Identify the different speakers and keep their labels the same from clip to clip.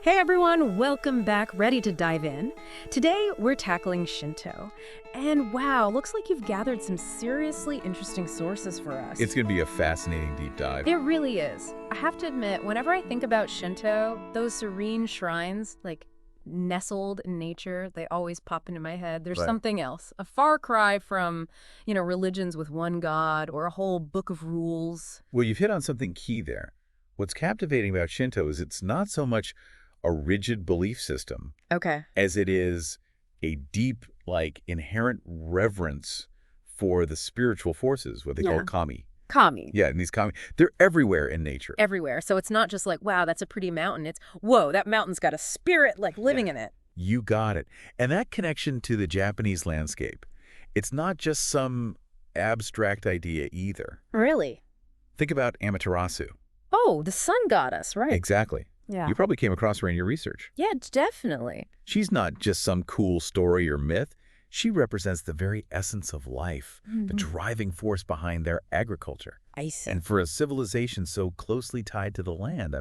Speaker 1: Hey everyone, welcome back, ready to dive in. Today we're tackling Shinto. And wow, looks like you've gathered some seriously interesting sources for us.
Speaker 2: It's going to be a fascinating deep dive.
Speaker 1: It really is. I have to admit, whenever I think about Shinto, those serene shrines, like nestled in nature, they always pop into my head. There's
Speaker 2: Right.
Speaker 1: something else, a far cry from, religions with one god or a whole book of rules.
Speaker 2: Well, you've hit on something key there. What's captivating about Shinto is it's not so much a rigid belief system
Speaker 1: Okay.
Speaker 2: as it is a deep, inherent reverence for the spiritual forces, what they call kami.
Speaker 1: Kami.
Speaker 2: Yeah, and these kami, they're everywhere in nature.
Speaker 1: Everywhere. So it's not just like, wow, that's a pretty mountain. It's, whoa, that mountain's got a spirit living in it.
Speaker 2: You got it. And that connection to the Japanese landscape, it's not just some abstract idea either.
Speaker 1: Really?
Speaker 2: Think about Amaterasu.
Speaker 1: Oh, the sun goddess, right?
Speaker 2: Exactly.
Speaker 1: Yeah.
Speaker 2: You probably came across her in your research.
Speaker 1: Yeah, definitely.
Speaker 2: She's not just some cool story or myth. She represents the very essence of life, the driving force behind their agriculture.
Speaker 1: I see.
Speaker 2: And for a civilization so closely tied to the land,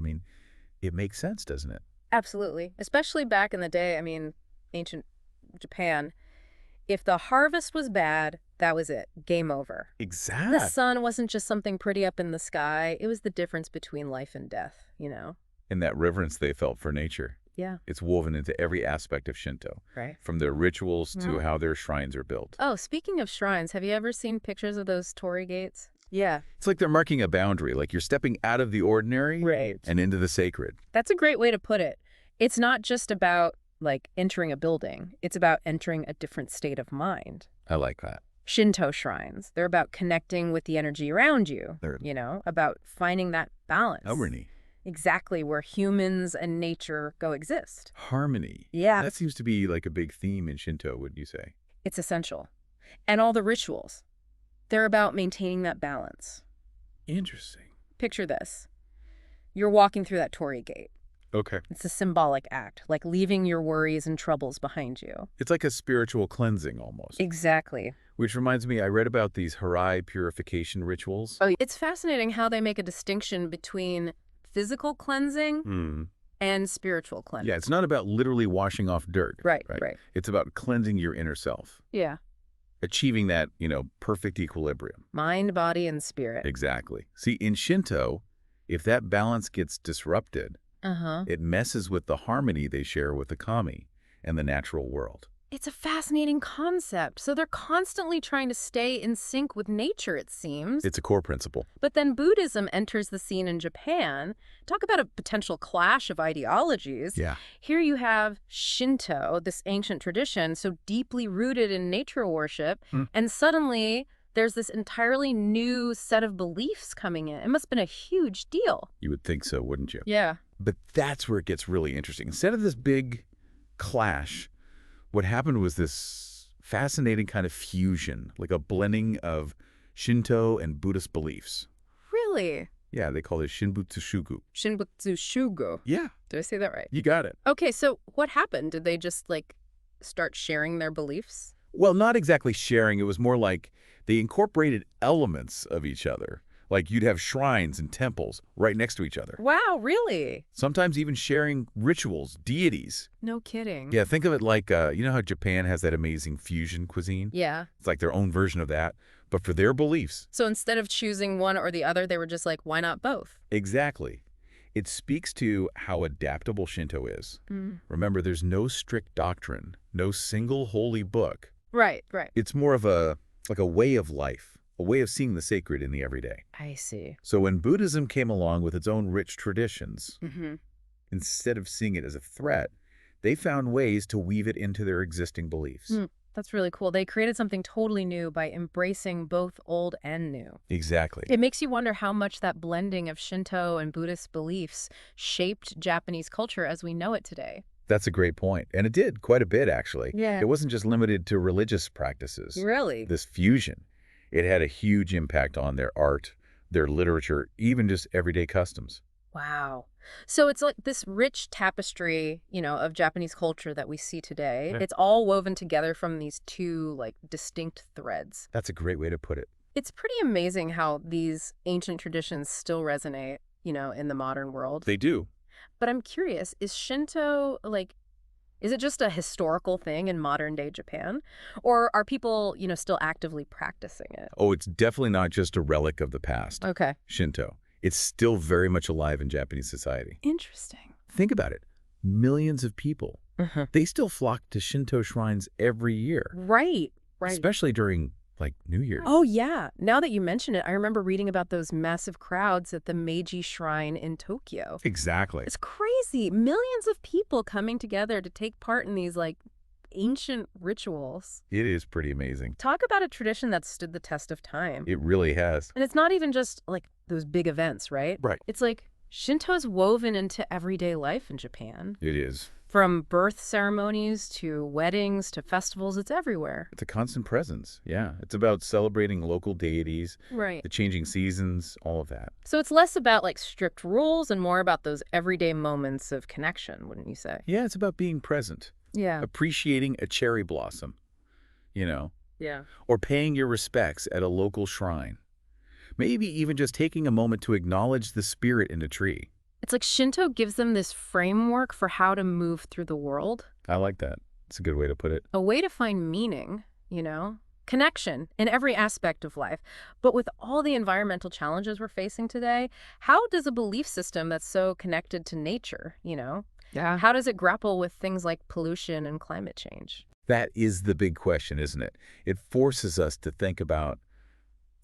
Speaker 2: it makes sense, doesn't it?
Speaker 1: Absolutely. Especially back in the day, ancient Japan. If the harvest was bad, that was it. Game over.
Speaker 2: Exactly.
Speaker 1: The sun wasn't just something pretty up in the sky. It was the difference between life and death,
Speaker 2: And that reverence they felt for nature.
Speaker 1: Yeah.
Speaker 2: It's woven into every aspect of Shinto,
Speaker 1: Right.
Speaker 2: from their rituals to how their shrines are built.
Speaker 1: Oh, speaking of shrines, have you ever seen pictures of those torii gates? Yeah.
Speaker 2: It's like they're marking a boundary, like you're stepping out of the ordinary
Speaker 1: Right.
Speaker 2: and into the sacred.
Speaker 1: That's a great way to put it. It's not just about, entering a building. It's about entering a different state of mind.
Speaker 2: I like that.
Speaker 1: Shinto shrines, they're about connecting with the energy around you,
Speaker 2: They're-
Speaker 1: about finding that balance.
Speaker 2: Harmony.
Speaker 1: Exactly, where humans and nature coexist.
Speaker 2: Harmony.
Speaker 1: Yeah.
Speaker 2: That seems to be like a big theme in Shinto, wouldn't you say?
Speaker 1: It's essential. And all the rituals, they're about maintaining that balance.
Speaker 2: Interesting.
Speaker 1: Picture this. You're walking through that torii gate.
Speaker 2: Okay.
Speaker 1: It's a symbolic act, like leaving your worries and troubles behind you.
Speaker 2: It's like a spiritual cleansing almost.
Speaker 1: Exactly.
Speaker 2: Which reminds me, I read about these harai purification rituals.
Speaker 1: Oh, it's fascinating how they make a distinction between physical cleansing and spiritual cleansing.
Speaker 2: Yeah, it's not about literally washing off dirt.
Speaker 1: Right.
Speaker 2: It's about cleansing your inner self.
Speaker 1: Yeah.
Speaker 2: Achieving that, perfect equilibrium.
Speaker 1: Mind, body, and spirit.
Speaker 2: Exactly. See, in Shinto, if that balance gets disrupted,
Speaker 1: Uh-huh.
Speaker 2: it messes with the harmony they share with the kami and the natural world.
Speaker 1: It's a fascinating concept. So they're constantly trying to stay in sync with nature, it seems.
Speaker 2: It's a core principle.
Speaker 1: But then Buddhism enters the scene in Japan. Talk about a potential clash of ideologies.
Speaker 2: Yeah.
Speaker 1: Here you have Shinto, this ancient tradition, so deeply rooted in nature worship, and suddenly there's this entirely new set of beliefs coming in. It must have been a huge deal.
Speaker 2: You would think so, wouldn't you?
Speaker 1: Yeah.
Speaker 2: But that's where it gets really interesting. Instead of this big clash, what happened was this fascinating kind of fusion, like a blending of Shinto and Buddhist beliefs.
Speaker 1: Really?
Speaker 2: Yeah, they call it Shinbutsushugu.
Speaker 1: Shinbutsu Shugo.
Speaker 2: Yeah,
Speaker 1: Did I say that right?
Speaker 2: you got it.
Speaker 1: Okay, so what happened? Did they just, start sharing their beliefs?
Speaker 2: Well, not exactly sharing. It was more like they incorporated elements of each other. Like you'd have shrines and temples right next to each other.
Speaker 1: Wow, really?
Speaker 2: Sometimes even sharing rituals, deities.
Speaker 1: No kidding.
Speaker 2: Yeah, think of it like, you know how Japan has that amazing fusion cuisine?
Speaker 1: Yeah.
Speaker 2: It's like their own version of that, but for their beliefs.
Speaker 1: So instead of choosing one or the other, they were just like, why not both?
Speaker 2: Exactly. It speaks to how adaptable Shinto is. Remember, there's no strict doctrine, no single holy book.
Speaker 1: Right.
Speaker 2: It's more of a way of life, a way of seeing the sacred in the everyday.
Speaker 1: I see.
Speaker 2: So when Buddhism came along with its own rich traditions,
Speaker 1: Mm-hmm.
Speaker 2: instead of seeing it as a threat, they found ways to weave it into their existing beliefs.
Speaker 1: That's really cool. They created something totally new by embracing both old and new.
Speaker 2: Exactly.
Speaker 1: It makes you wonder how much that blending of Shinto and Buddhist beliefs shaped Japanese culture as we know it today.
Speaker 2: That's a great point. And it did quite a bit, actually.
Speaker 1: Yeah.
Speaker 2: It wasn't just limited to religious practices.
Speaker 1: Really?
Speaker 2: This fusion, it had a huge impact on their art, their literature, even just everyday customs.
Speaker 1: Wow. So it's like this rich tapestry, of Japanese culture that we see today.
Speaker 2: Yeah.
Speaker 1: It's all woven together from these two, distinct threads.
Speaker 2: That's a great way to put it.
Speaker 1: It's pretty amazing how these ancient traditions still resonate, in the modern world.
Speaker 2: They do.
Speaker 1: but I'm curious, is Shinto, like, is it just a historical thing in modern-day Japan? Or are people, still actively practicing it?
Speaker 2: Oh, it's definitely not just a relic of the past,
Speaker 1: Okay.
Speaker 2: Shinto. It's still very much alive in Japanese society.
Speaker 1: Interesting.
Speaker 2: Think about it. Millions of people,
Speaker 1: Mhm.
Speaker 2: they still flock to Shinto shrines every year,
Speaker 1: Right.
Speaker 2: especially during, like, New Year's.
Speaker 1: Oh, yeah. Now that you mention it, I remember reading about those massive crowds at the Meiji Shrine in Tokyo.
Speaker 2: Exactly.
Speaker 1: It's crazy. Millions of people coming together to take part in these, like, ancient rituals.
Speaker 2: It is pretty amazing.
Speaker 1: Talk about a tradition that stood the test of time.
Speaker 2: It really has.
Speaker 1: And it's not even just, like, those big events, right?
Speaker 2: Right.
Speaker 1: It's like Shinto's woven into everyday life in Japan.
Speaker 2: It is.
Speaker 1: From birth ceremonies to weddings to festivals, it's everywhere.
Speaker 2: It's a constant presence. Yeah. It's about celebrating local deities,
Speaker 1: Right.
Speaker 2: the changing seasons, all of that.
Speaker 1: So it's less about, like, strict rules and more about those everyday moments of connection, wouldn't you say?
Speaker 2: Yeah, it's about being present,
Speaker 1: Yeah.
Speaker 2: appreciating a cherry blossom, you know,
Speaker 1: Yeah.
Speaker 2: or paying your respects at a local shrine. Maybe even just taking a moment to acknowledge the spirit in a tree.
Speaker 1: It's like Shinto gives them this framework for how to move through the world,
Speaker 2: I like that. It's a good way to put it.
Speaker 1: a way to find meaning, connection in every aspect of life. But with all the environmental challenges we're facing today, how does a belief system that's so connected to nature,
Speaker 2: Yeah.
Speaker 1: how does it grapple with things like pollution and climate change?
Speaker 2: That is the big question, isn't it? It forces us to think about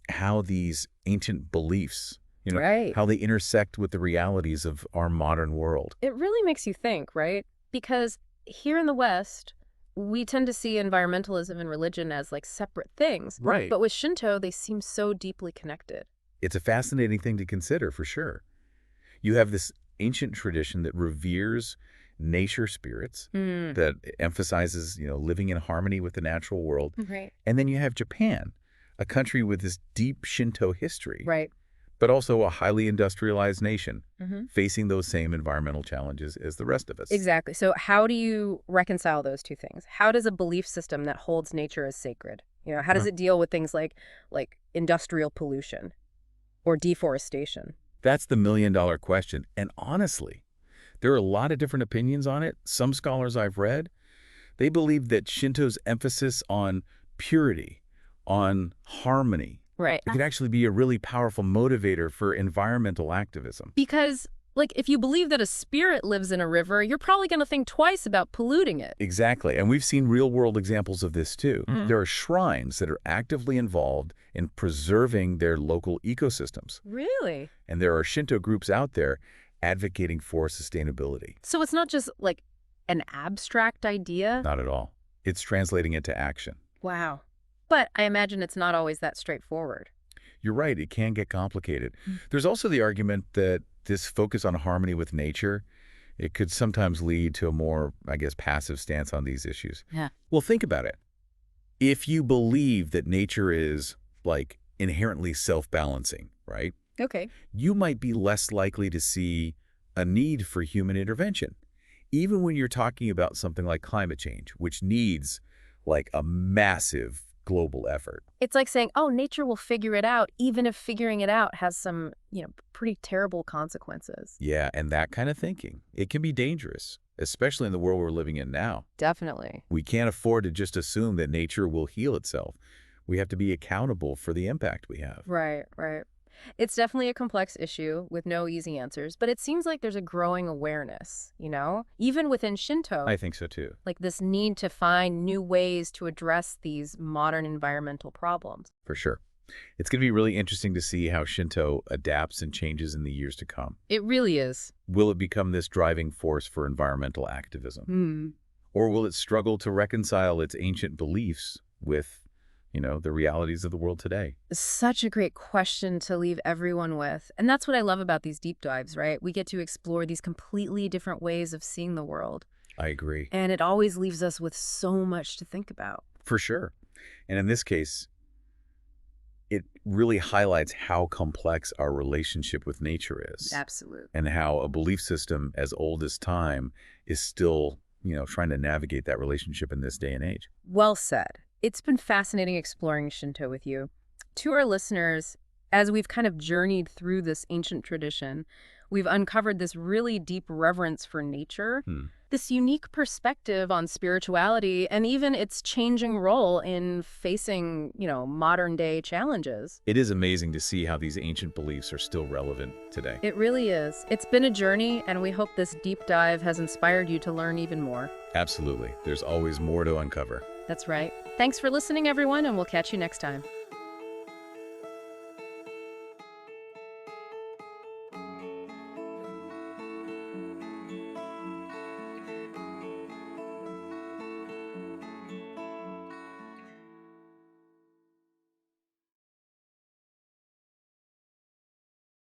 Speaker 2: how these ancient beliefs,
Speaker 1: Right.
Speaker 2: how they intersect with the realities of our modern world.
Speaker 1: It really makes you think, right? Because here in the West, we tend to see environmentalism and religion as, like, separate things.
Speaker 2: Right.
Speaker 1: But with Shinto, they seem so deeply connected.
Speaker 2: It's a fascinating thing to consider, for sure. You have this ancient tradition that reveres nature spirits,
Speaker 1: Mm.
Speaker 2: that emphasizes, living in harmony with the natural world.
Speaker 1: Right.
Speaker 2: And then you have Japan, a country with this deep Shinto history,
Speaker 1: Right.
Speaker 2: but also a highly industrialized nation
Speaker 1: Mm-hmm.
Speaker 2: facing those same environmental challenges as the rest of us.
Speaker 1: Exactly. So how do you reconcile those two things? How does a belief system that holds nature as sacred, how does it deal with things like industrial pollution or deforestation?
Speaker 2: That's the million-dollar question. And honestly, there are a lot of different opinions on it. Some scholars I've read, they believe that Shinto's emphasis on purity, on harmony,
Speaker 1: Right.
Speaker 2: it could actually be a really powerful motivator for environmental activism.
Speaker 1: Because, like, if you believe that a spirit lives in a river, you're probably going to think twice about polluting it.
Speaker 2: Exactly. And we've seen real-world examples of this, too.
Speaker 1: Mhm.
Speaker 2: There are shrines that are actively involved in preserving their local ecosystems.
Speaker 1: Really?
Speaker 2: And there are Shinto groups out there advocating for sustainability.
Speaker 1: So it's not just, like, an abstract idea?
Speaker 2: Not at all. It's translating into action.
Speaker 1: Wow. But I imagine it's not always that straightforward.
Speaker 2: You're right, it can get complicated.
Speaker 1: Mm.
Speaker 2: There's also the argument that this focus on harmony with nature, it could sometimes lead to a more, passive stance on these issues.
Speaker 1: Yeah.
Speaker 2: Well, think about it. If you believe that nature is, like, inherently self-balancing, right?
Speaker 1: Okay.
Speaker 2: You might be less likely to see a need for human intervention, even when you're talking about something like climate change, which needs, like, a massive global effort.
Speaker 1: It's like saying, oh, nature will figure it out, even if figuring it out has some, pretty terrible consequences.
Speaker 2: Yeah, and that kind of thinking, it can be dangerous, especially in the world we're living in now.
Speaker 1: Definitely.
Speaker 2: We can't afford to just assume that nature will heal itself. We have to be accountable for the impact we have.
Speaker 1: Right, right. It's definitely a complex issue with no easy answers, but it seems like there's a growing awareness, even within Shinto,
Speaker 2: I think so, too.
Speaker 1: like this need to find new ways to address these modern environmental problems.
Speaker 2: For sure. It's going to be really interesting to see how Shinto adapts and changes in the years to come.
Speaker 1: It really is.
Speaker 2: Will it become this driving force for environmental activism?
Speaker 1: Hmm.
Speaker 2: Or will it struggle to reconcile its ancient beliefs with, the realities of the world today?
Speaker 1: Such a great question to leave everyone with. And that's what I love about these deep dives, right? We get to explore these completely different ways of seeing the world.
Speaker 2: I agree.
Speaker 1: And it always leaves us with so much to think about.
Speaker 2: For sure. And in this case, it really highlights how complex our relationship with nature is.
Speaker 1: Absolutely.
Speaker 2: And how a belief system as old as time is still, trying to navigate that relationship in this day and age.
Speaker 1: Well said. It's been fascinating exploring Shinto with you. To our listeners, as we've kind of journeyed through this ancient tradition, we've uncovered this really deep reverence for nature,
Speaker 2: Hmm.
Speaker 1: this unique perspective on spirituality, and even its changing role in facing, modern-day challenges.
Speaker 2: It is amazing to see how these ancient beliefs are still relevant today.
Speaker 1: It really is. It's been a journey, and we hope this deep dive has inspired you to learn even more.
Speaker 2: Absolutely. There's always more to uncover.
Speaker 1: That's right. Thanks for listening, everyone, and we'll catch you next time.